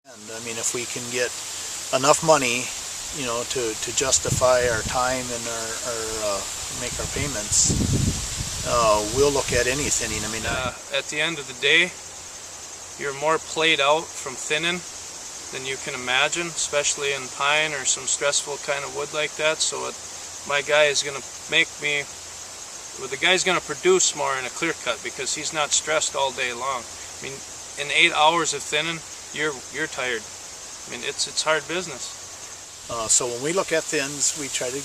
And I mean, if we can get enough money, you know, to justify our time and our make our payments, we'll look at any thinning. I mean, at the end of the day, you're more played out from thinning than you can imagine, especially in pine or some stressful kind of wood like that. So my guy is going to make me, well, the guy's going to produce more in a clear cut because he's not stressed all day long. I mean, in 8 hours of thinning, you're tired. I mean, it's hard business. So when we look at thins, we try to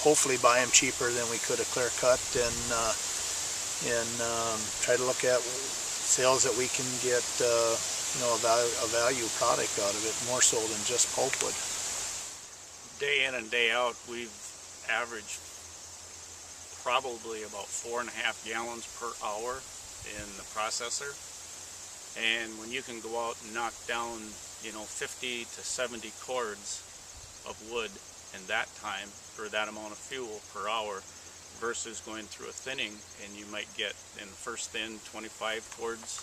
hopefully buy them cheaper than we could a clear cut, and try to look at sales that we can get you know, a value product out of it, more so than just pulpwood. Day in and day out, we've averaged probably about 4.5 gallons per hour in the processor. And when you can go out and knock down, you know, 50 to 70 cords of wood in that time for that amount of fuel per hour versus going through a thinning, and you might get in the first thin 25 cords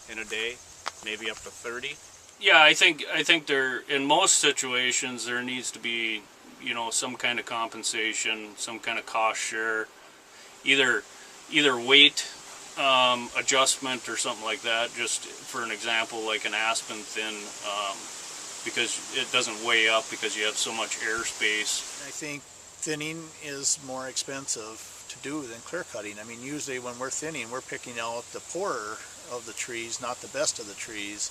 in a day, maybe up to 30. Yeah, I think there, in most situations, there needs to be, you know, some kind of compensation, some kind of cost share, either weight adjustment or something like that. Just for an example, like an aspen thin, because it doesn't weigh up because you have so much airspace. I think thinning is more expensive to do than clear cutting. I mean, usually when we're thinning, we're picking out the poorer of the trees, not the best of the trees.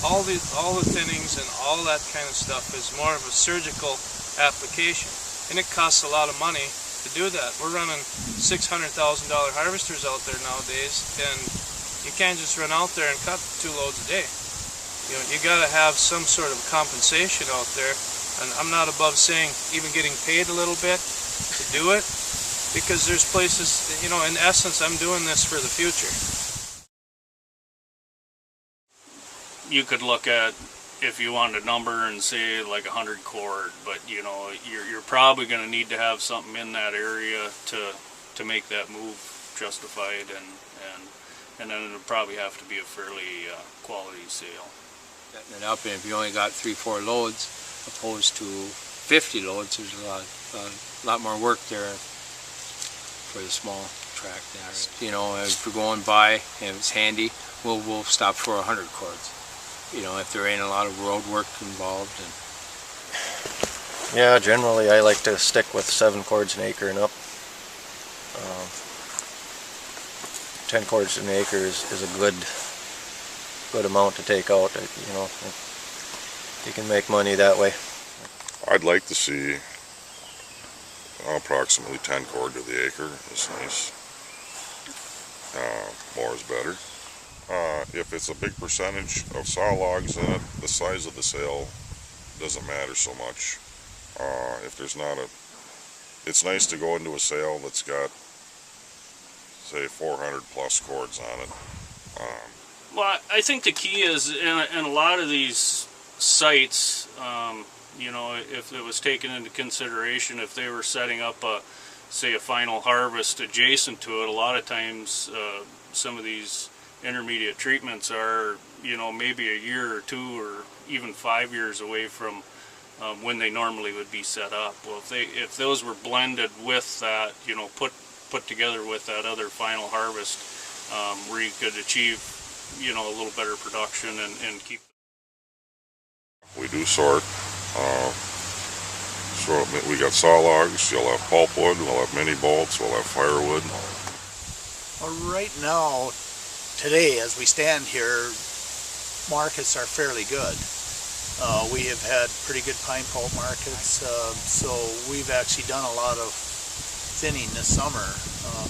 All the thinnings and all that kind of stuff is more of a surgical application, and it costs a lot of money to do that. We're running $600,000 harvesters out there nowadays, and you can't just run out there and cut 2 loads a day. You know, you got to have some sort of compensation out there, and I'm not above saying even getting paid a little bit to do it, because there's places, you know, in essence, I'm doing this for the future. You could look at, if you wanted a number and say like 100 cord, but you know, you're probably going to need to have something in that area to make that move justified, and then it'll probably have to be a fairly quality sale. Setting it up, and if you only got 3-4 loads opposed to 50 loads, there's a lot more work there for the small track there. You know, if we're going by and it's handy, we'll stop for 100 cords. You know, if there ain't a lot of road work involved. And yeah, generally I like to stick with 7 cords an acre and up. 10 cords an acre is a good amount to take out. You know, you can make money that way. I'd like to see approximately 10 cord to the acre. Is nice. More is better. If it's a big percentage of saw logs in it, the size of the sail doesn't matter so much. If there's not it's nice to go into a sail that's got, say, 400 plus cords on it. Well, I think the key is, in a lot of these sites, you know, if it was taken into consideration, if they were setting up say a final harvest adjacent to it, a lot of times some of these intermediate treatments are, you know, maybe a year or 2 or even 5 years away from when they normally would be set up. Well, if those were blended with that, you know, put together with that other final harvest, where you could achieve, you know, a little better production and keep. We do sort. So we got saw logs, you'll have pulpwood, we'll have mini bolts, we'll have firewood. Well, right now, today, as we stand here, markets are fairly good. We have had pretty good pine pulp markets, so we've actually done a lot of thinning this summer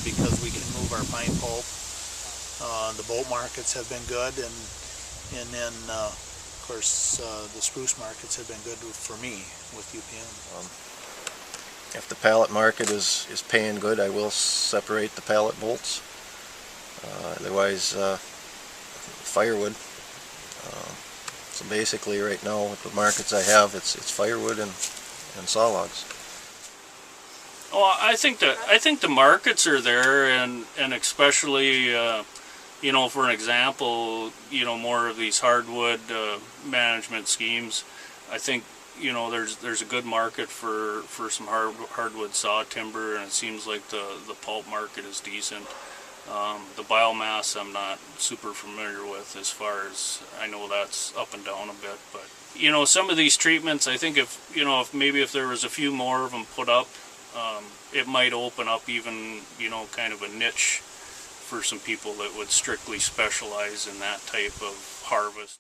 because we can move our pine pulp. The bolt markets have been good, and then of course the spruce markets have been good for me with UPM. If the pallet market is paying good, I will separate the pallet bolts. Otherwise, firewood. So basically, right now, with the markets I have, it's firewood and saw logs. Oh, I think the markets are there, and especially you know, for an example, you know, more of these hardwood management schemes, I think, you know, there's a good market for some hardwood saw timber, and it seems like the pulp market is decent. The biomass I'm not super familiar with, as far as I know that's up and down a bit, but you know, some of these treatments, I think if, you know, if there was a few more of them put up, it might open up even, you know, kind of a niche for some people that would strictly specialize in that type of harvest.